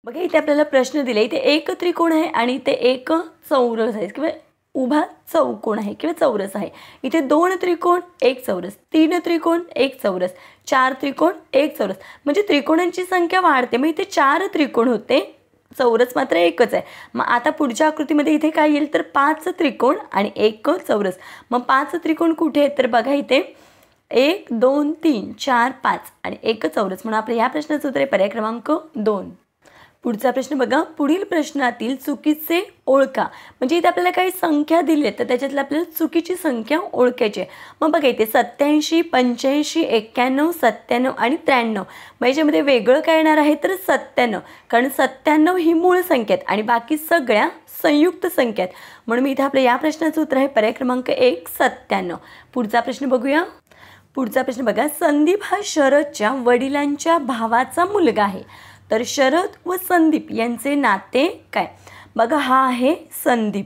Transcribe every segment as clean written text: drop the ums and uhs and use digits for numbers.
बघा इथे आपल्याला प्रश्न दिले, इथे एक त्रिकोण आहे आणि इथे एक चौरस आहे किंवा उभा चौकोन आहे किंवा चौरस आहे. इथे 2 त्रिकोण, एक चौरस, 3 त्रिकोण, एक चौरस, 4 त्रिकोण, एक चौरस. म्हणजे त्रिकोणांची संख्या वाढते. मग इथे 4 त्रिकोण होते, चौरस मात्र एकच आहे. मग आता पुढच्या आकृतीमध्ये इथे काय येईल तर 5 त्रिकोण आणि एक चौरस. मग 5 त्रिकोण कुठे आहेत तर बघा इथे 1 2 3 4 5 आणि एक चौरस. म्हणून आपल्या या प्रश्नाचं उत्तर आहे पर्याय क्रमांक 2. पुढचा प्रश्न बघा, पुढील प्रश्नातील चुकीचे ओळखा. म्हणजे इथे आपल्याला काही संख्या दिली आहेत तर त्याच्यातल्या आपल्याला चुकीची संख्या ओळखायची आहे. मग बघा इथे 87 85 91 97 आणि 93. मग याच्यामध्ये वेगळं काय येणार आहे तर 97, कारण 97 ही मूळ संख्या आहेत आणि बाकी सगळ्या संयुक्त संख्या आहेत. म्हणून मी इथे आपल्या या प्रश्नाचं उत्तर आहे पर्याय क्रमांक 1 97. पुढचा प्रश्न बघूया. पुढचा प्रश्न बघा, संदीप हा शरदच्या वडिलांच्या भावाचा मुलगा आहे. तर शरद व संदीप यांचे नाते काय. बघा हा आहे संदीप,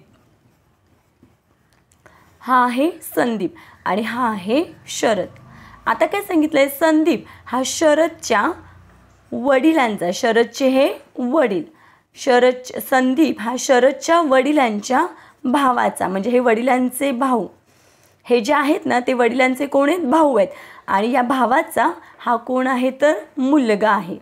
हा आहे संदीप आणि हा आहे शरद. आता काय सांगितलंय, संदीप हा शरदच्या वडिलांचा, शरदचे हे वडील, संदीप हा शरदच्या वडिलांच्या भावाचा, म्हणजे हे वडिलांचे भाऊ, हे जे आहेत ना ते वडिलांचे कोण आहेत, भाऊ आहेत. आणि या भावाचा हा कोण आहे तर मुलगा आहे,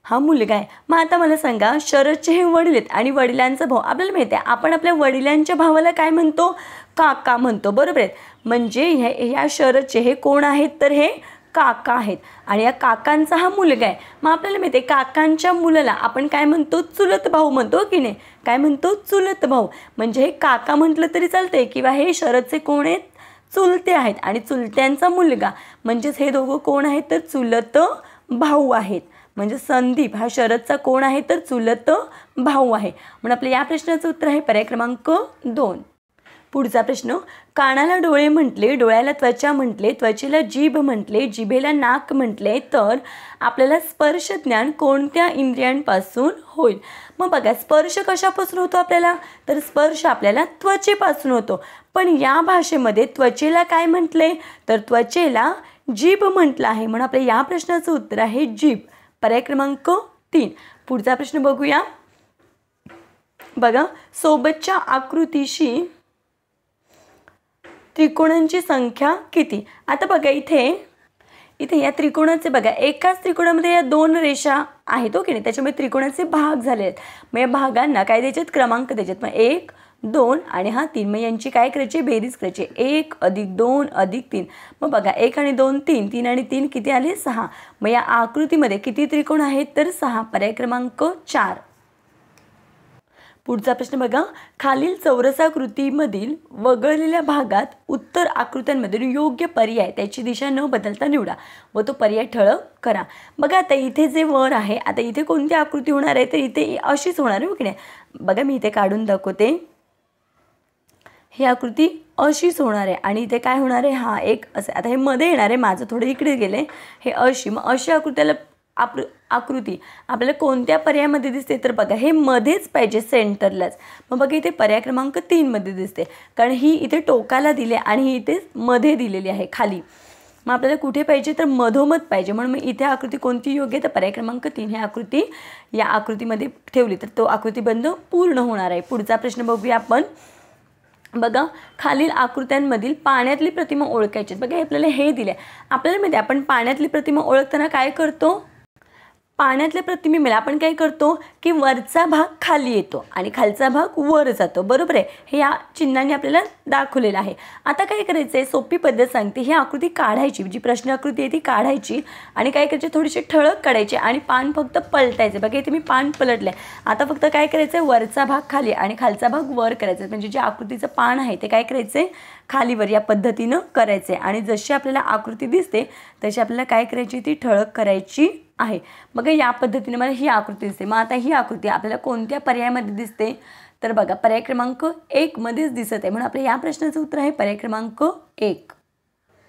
हा मुलगा आहे. मग आता मला सांगा, शरदचे हे वडील आहेत आणि वडिलांचा भाऊ. आपल्याला माहिती आहे आपण आपल्या वडिलांच्या भावाला काय म्हणतो, काका म्हणतो, बरोबर आहे. म्हणजे ह्या शरदचे हे कोण आहेत तर हे काका आहेत आणि या काकांचा हा मुलगा आहे. मग आपल्याला माहिती आहे काकांच्या मुलाला आपण काय म्हणतो, चुलत भाऊ म्हणतो की नाही, काय म्हणतो, चुलत भाऊ. म्हणजे हे काका म्हटलं तरी चालते किंवा हे शरदचे कोण आहेत, चुलते आहेत आणि चुलत्यांचा मुलगा, म्हणजेच हे दोघं कोण आहेत तर चुलत भाऊ आहेत. म्हणजे संदीप हा शरदचा कोण आहे तर चुलत भाऊ आहे. म्हणून आपल्या या प्रश्नाचं उत्तर आहे पर्याय क्रमांक 2. पुढचा प्रश्न, कानाला डोळे म्हटले, डोळ्याला त्वचा म्हटले, त्वचेला जीभ म्हटले, जिभेला नाक म्हटले, तर आपल्याला स्पर्श ज्ञान कोणत्या इंद्रियांपासून होईल. मग बघा स्पर्श कशापासून होतो आपल्याला तर स्पर्श आपल्याला त्वचेपासून होतो. पण या भाषेमध्ये त्वचेला काय म्हटले तर त्वचेला जीभ म्हटलं आहे. म्हणून आपल्या या प्रश्नाचं उत्तर आहे जीभ, पर्याय क्रमांक 3. पुढचा प्रश्न बघूया. बघा, सोबतच्या आकृतीशी त्रिकोणांची संख्या किती. आता बघा इथे या त्रिकोणाचे बघा एकाच त्रिकोणामध्ये या 2 रेषा आहेत हो की नाही, त्याच्यामुळे त्रिकोणाचे भाग झाले आहेत. मग या भागांना काय द्यायचे, क्रमांक द्यायचे. मग 1 2 आणि हा 3. मग यांची काय करायची, बेरीज करायची, 1 + 2 + 3. मग बघा 1 आणि 2 3, 3 आणि 3 किती आले 6. मग या आकृतीमध्ये किती त्रिकोण आहेत तर 6, पर्याय क्रमांक 4. पुढचा प्रश्न बघा, खालील चौरसाकृतीमधील वगळलेल्या भागात उत्तर आकृत्यांमधील योग्य पर्याय त्याची दिशा न बदलता निवडा व तो पर्याय ठळक करा. बघा आता इथे जे वर आहे, आता इथे कोणती आकृती होणार आहे तर इथे अशीच होणार आहे हो की नाही. बघा मी इथे काढून दाखवते, ही आकृती अशीच होणार आहे आणि इथे काय होणार आहे, हा एक असं. आता हे मध्ये येणार आहे, माझं थोडं इकडे गेले, हे अशी. मग अशी आकृतीला आकृती आपल्याला कोणत्या पर्यायामध्ये दिसते तर बघा हे मध्येच पाहिजे, सेंटरलाच. मग बघा इथे पर्याय क्रमांक 3 मध्ये दिसते, कारण ही इथे टोकाला दिली आणि ही इथे मध्ये दिलेली आहे खाली. मग आपल्याला कुठे पाहिजे तर मधोमध पाहिजे. म्हणून मग इथे आकृती कोणती योग्य तर पर्याय क्रमांक 3 ही आकृती या आकृतीमध्ये ठेवली तर तो आकृतीबंध पूर्ण होणार आहे. पुढचा प्रश्न बघूया आपण. बघा, खालील आकृत्यांमधील पाण्यातली प्रतिमा ओळखायची. बघा आपल्याला हे दिले, आपल्याला माहिती आपण पाण्यातली प्रतिमा ओळखताना काय करतो, पाण्यातल्या प्रतिमेला आपण काय करतो की वरचा भाग खाली येतो आणि खालचा भाग वर जातो, बरोबर आहे. हे या चिन्हाने आपल्याला दाखवलेलं आहे. आता काय करायचं आहे, सोपी पद्धत सांगते, ही आकृती काढायची, जी प्रश्न आकृती आहे ती काढायची आणि काय करायची, थोडीशी ठळक काढायची आणि पान फक्त पलटायचे. बघा इथे मी पान पलटले. आता फक्त काय करायचं आहे, वरचा भाग खाली आणि खालचा भाग वर करायचा. म्हणजे जे आकृतीचं पान आहे ते काय करायचं आहे, खालीवर या पद्धतीनं करायचं आहे आणि जशी आपल्याला आकृती दिसते तशी आपल्याला काय करायची, ती ठळक करायची आहे. बघा या पद्धतीने मला ही आकृती दिसते. मग आता ही आकृती आपल्याला कोणत्या पर्यायामध्ये दिसते तर बघा पर्याय क्रमांक 1 मध्येच दिसत आहे. म्हणून आपल्या या प्रश्नाचं उत्तर आहे पर्याय क्रमांक 1.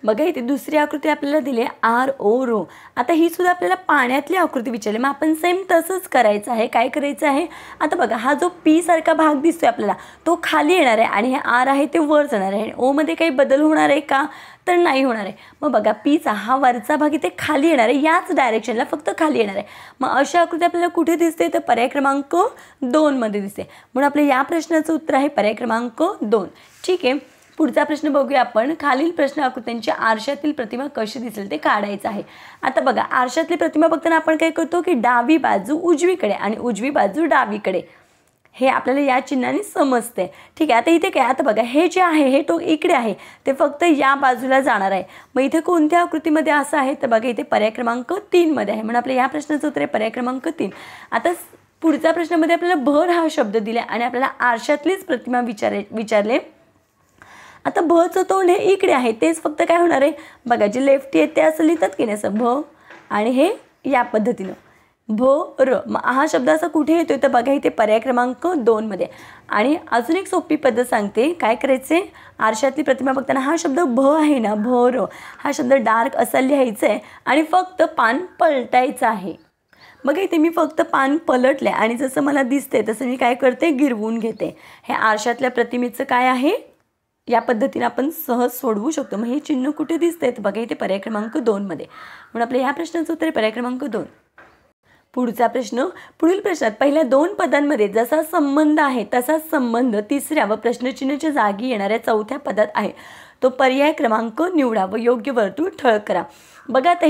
बघा इथे दुसरी आकृती आपल्याला दिली आहे आर ओ रो. आता ही सुद्धा आपल्याला पाण्यातली आकृती विचारली. मग आपण सेम तसंच करायचं आहे. काय करायचं आहे, आता बघा हा जो पी सारखा भाग दिसतोय आपल्याला तो खाली येणार आहे आणि हे आर आहे ते वर जाणार आहे. ओमध्ये काही बदल होणार आहे का, तर नाही होणार आहे. मग बघा पीचा हा वरचा भाग इथे खाली येणार आहे, याच डायरेक्शनला फक्त खाली येणार आहे. मग अशा आकृती आपल्याला कुठे दिसते, तर पर्याय क्रमांक 2 मध्ये दिसते. म्हणून आपल्या या प्रश्नाचं उत्तर आहे पर्याय क्रमांक 2. ठीक आहे, पुढचा प्रश्न बघूया आपण. खालील प्रश्न आकृत्यांची आरशातील प्रतिमा कशी दिसेल ते काढायचं आहे. आता बघा आरशातली प्रतिमा बघताना आपण काय करतो की डावी बाजू उजवीकडे आणि उजवी बाजू डावीकडे, हे आपल्याला या चिन्हाने समजते. ठीक आहे, आता इथे काय, आता बघा हे जे आहे हे टोक इकडे आहे, ते फक्त या बाजूला जाणार आहे. मग इथे कोणत्या आकृतीमध्ये असं आहे, तर बघा इथे पर्याय क्रमांक 3 मध्ये आहे. म्हणून आपल्या या प्रश्नाचं उत्तर आहे पर्याय क्रमांक 3. आता पुढच्या प्रश्नामध्ये आपल्याला भर हा शब्द दिला आणि आपल्याला आरशातलीच प्रतिमा विचारले. आता भचं तोंड हे इकडे आहे, तेच फक्त काय होणार आहे, बघा जे लेफ्टी आहे ते असं लिहितात की नाही, असं भ आणि हे या पद्धतीनं भ र. मग हा शब्द असा कुठे येतोय, तर बघा इथे पर्याय क्रमांक 2 मध्ये. आणि अजून एक सोपी पद्धत सांगते, काय करायचे, आरशातली प्रतिमा बघताना हा शब्द भ आहे ना, भ र, हा शब्द डार्क असा लिहायचा आहे आणि फक्त पान पलटायचं आहे. बघा इथे मी फक्त पान पलटले आणि जसं मला दिसते तसं मी काय करते, गिरवून घेते. हे आरशातल्या प्रतिमेचं काय आहे, या पद्धतीने आपण सहज सोडवू शकतो. मग हे चिन्ह कुठे दिसतंय, तर बघा इथे पर्याय क्रमांक 2 मध्ये. म्हणून आपल्या ह्या प्रश्नाचं उत्तर आहे पर्याय क्रमांक 2. पुढचा प्रश्न, पुढील प्रश्नात पहिल्या 2 पदांमध्ये जसा संबंध आहे तसाच संबंध तिसऱ्या व प्रश्नचिन्हाच्या जागी येणाऱ्या चौथ्या पदात आहे. तो पर्याय क्रमांक निवडा व योग्य वर्तुळ ठळक करा. बघा आता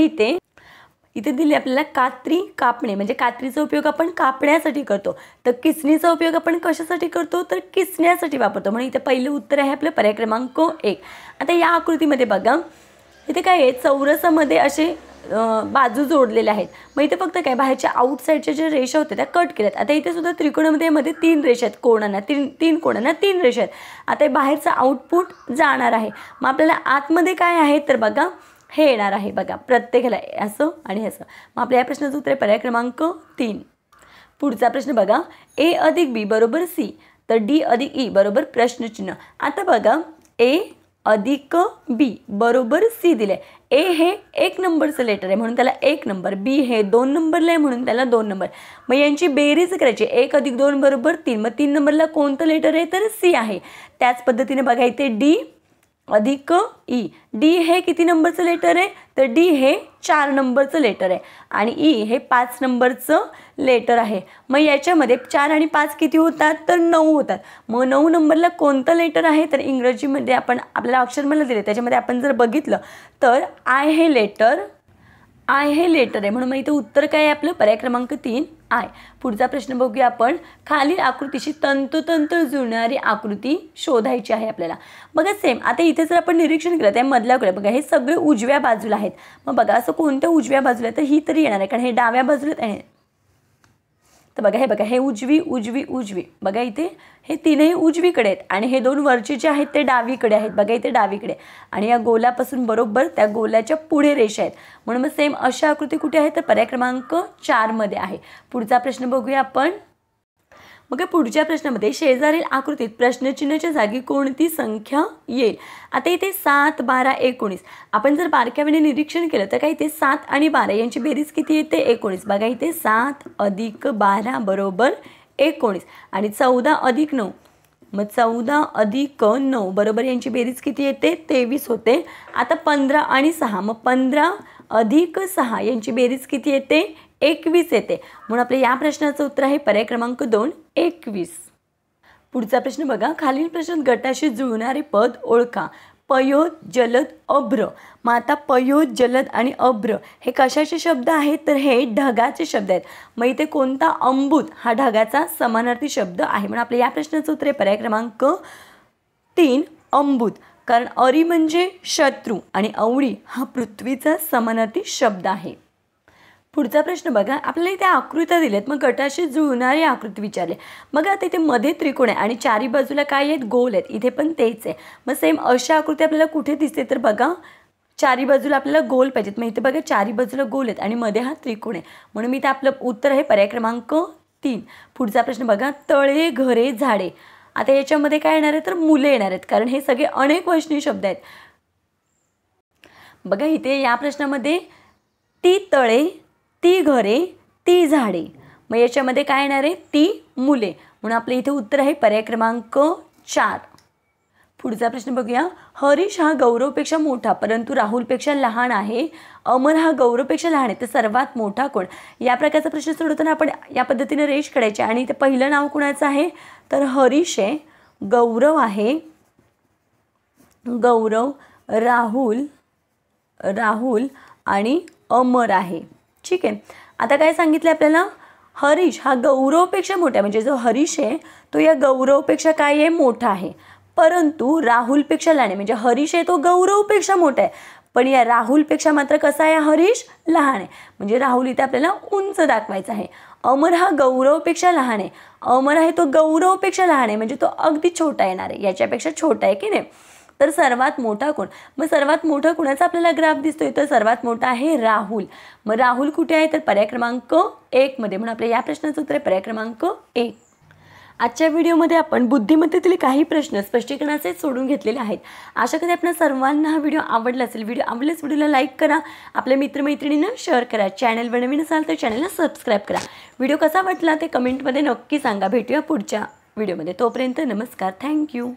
इथे दिले आपल्याला कात्री कापणे, म्हणजे कात्रीचा उपयोग आपण कापण्यासाठी करतो. तर किसणीचा उपयोग आपण कशासाठी करतो, तर किसण्यासाठी वापरतो. म्हणून इथे पहिलं उत्तर आहे आपलं पर्याय क्रमांक 1. आता या आकृतीमध्ये बघा इथे काय आहे, चौरसामध्ये असे बाजू जोडलेल्या आहेत. मग इथे फक्त काय, बाहेरच्या आउटसाईडच्या ज्या रेषा होत्या त्या कट केल्यात. आता इथे सुद्धा त्रिकोणामध्ये मध्ये 3 रेषा आहेत, कोणांना 3 कोणांना 3 रेषा आहेत. आता बाहेरचा आउटपुट जाणार आहे. मग आपल्याला आतमध्ये काय आहे, तर बघा हे येणार आहे, बघा प्रत्येकाला असं आणि असं. मग आपल्या या प्रश्नाचं उत्तर आहे पर्याय क्रमांक 3. पुढचा प्रश्न बघा, ए अधिक बी बरोबर सी, तर डी अधिक ई बरोबर प्रश्नचिन्ह. आता बघा ए अधिक बी बरोबर सी दिले. ए हे 1 नंबरचं लेटर आहे म्हणून त्याला 1 नंबर, बी हे 2 नंबरला आहे म्हणून त्याला 2 नंबर. मग यांची बेरीज करायची, 1 अधिक 2 बरोबर 3. मग 3 नंबरला कोणतं लेटर आहे, तर सी आहे. त्याच पद्धतीने बघा इथे डी अधिक ई, डी हे किती नंबरचं लेटर आहे, तर डी हे 4 नंबरचं लेटर आहे आणि ई हे 5 नंबरचं लेटर आहे. मग याच्यामध्ये 4 आणि 5 किती होतात, तर 9 होतात. मग 9 नंबरला कोणतं लेटर आहे, तर इंग्रजीमध्ये आपण आपल्याला अक्षरमाला दिले त्याच्यामध्ये आपण जर बघितलं तर आय हे लेटर आहे. म्हणून मग इथे उत्तर काय आहे आपलं, पर्याय क्रमांक 3 आय. पुढचा प्रश्न बघूया आपण. खालील आकृतीशी तंतोतंत जुळणारी आकृती शोधायची आहे आपल्याला. बघा सेम आता इथे जर आपण निरीक्षण केलं त्या मधल्या कडे बघा हे सगळे उजव्या बाजूला आहेत. मग बघा असं कोणत्या उजव्या बाजूला, तर ही तरी येणार आहे कारण हे डाव्या बाजूला आहे. तर बघा हे उजवी बघा इथे हे 3ही उजवीकडे आहेत आणि हे 2 वरचे जे आहेत ते डावीकडे आहेत. बघा इथे डावीकडे आणि या गोलापासून बरोबर त्या गोलाच्या पुढे रेषा आहेत. म्हणून मग सेम अशा आकृती कुठे आहे, तर पर्याय क्रमांक 4 मध्ये आहे. पुढचा प्रश्न बघूया आपण. मग पुढच्या प्रश्नामध्ये शेजारील आकृतीत प्रश्नचिन्हाच्या जागी कोणती संख्या येईल. आता इथे 7, 12, 19. आपण जर बारकाईने निरीक्षण केलं तर काय इथे 7 आणि 12 यांची बेरीज किती येते, 19. बघा इथे 7 अधिक 12 बरोबर 19 आणि 14 अधिक 9. मग 14 अधिक 9 बरोबर यांची बेरीज किती येते, 23 होते. आता 15 आणि 6, मग 15 अधिक 6 यांची बेरीज किती येते, 21 येते. म्हणून आपल्या या प्रश्नाचं उत्तर आहे पर्याय क्रमांक 2 21. पुढचा प्रश्न बघा. खालील प्रश्नात गटाशी जुळणारे पद ओळखा. पयोद, जलद, अभ्र. मग आता पयोद, जलद आणि अभ्र हे कशाचे शब्द आहेत, तर हे ढगाचे शब्द आहेत. मग इथे कोणता, अंबुत हा ढगाचा समानार्थी शब्द आहे. म्हणून आपल्या या प्रश्नाचं उत्तर आहे पर्याय क्रमांक 3 अंबुत. कारण अरी म्हणजे शत्रू आणि अवळी हा पृथ्वीचा समानार्थी शब्द आहे. पुढचा प्रश्न बघा. आपल्याला इथे आकृत्या दिल्यात, मग गटाशी जुळणारी आकृती विचारले. बघा आता इथे मध्ये त्रिकोण आहे आणि चारी बाजूला काय आहेत, गोल आहेत. इथे पण तेच आहे. मग सेम अशा आकृती आपल्याला कुठे दिसते, तर बघा चारी बाजूला आपल्याला गोल पाहिजेत. मग इथे बघा चारी बाजूला गोल आहेत आणि मध्ये हा त्रिकोण आहे. म्हणून मी इथे आपलं उत्तर आहे पर्याय क्रमांक 3. पुढचा प्रश्न बघा. तळे, घरे, झाडे. आता याच्यामध्ये काय येणार आहे, तर मुले येणार आहेत कारण हे सगळे अनेक वचनी शब्द आहेत. बघा इथे या प्रश्नामध्ये ती तळे, ती घरे, ती झाडे, मग याच्यामध्ये काय येणार आहे, ती मुले, म्हणून आपलं इथे उत्तर आहे पर्याय क्रमांक 4. पुढचा प्रश्न बघूया. हरीश हा गौरवपेक्षा मोठा परंतु राहुलपेक्षा लहान आहे. अमर हा गौरवपेक्षा लहान आहे, तर सर्वात मोठा कोण? या प्रकारचा प्रश्न सोडवताना आपण या पद्धतीने रेष काढायची आणि ते पहिलं नाव कुणाचं आहे, तर हरीश आहे, गौरव आहे, गौरव, राहुल आणि अमर आहे. ठीक आहे. आता काय सांगितलं आपल्याला, हरीश हा गौरवपेक्षा मोठा आहे, म्हणजे जो हरीश आहे तो या गौरवपेक्षा काय आहे, मोठा आहे, परंतु राहुलपेक्षा लहान आहे. म्हणजे हरीश आहे तो गौरवपेक्षा मोठा आहे, पण या राहुलपेक्षा मात्र कसा आहे हरीश, लहान आहे. म्हणजे राहुल इथे आपल्याला उंच दाखवायचा आहे. अमर हा गौरवपेक्षा लहान आहे, अमर आहे तो गौरवपेक्षा लहान आहे, म्हणजे तो अगदी छोटा येणार आहे, याच्यापेक्षा छोटा आहे की नाही. तर सर्वात मोठा कोण? मग सर्वात मोठा कोणाचा आपल्याला ग्राफ दिसतोय, तर सर्वात मोठा आहे राहुल. मग राहुल कुठे आहे, तर पर्याय क्रमांक 1 मध्ये, म्हणून आपल्या या प्रश्नाचं उत्तर आहे पर्याय क्रमांक 1. आजच्या व्हिडिओमध्ये आपण बुद्धिमत्तेतील काही प्रश्न स्पष्टीकरणाचे सोडून घेतलेले आहेत. आशा करते आपल्या सर्वांना हा व्हिडिओ आवडला असेल. व्हिडिओ आवडल्यास व्हिडिओला लाईक करा, आपल्या मित्रमैत्रिणींना शेअर करा, चॅनलवर नवीन असाल तर चॅनलला सबस्क्राईब करा. व्हिडिओ कसा वाटला ते कमेंटमध्ये नक्की सांगा. भेटूया पुढच्या व्हिडिओमध्ये. तोपर्यंत नमस्कार, थँक्यू.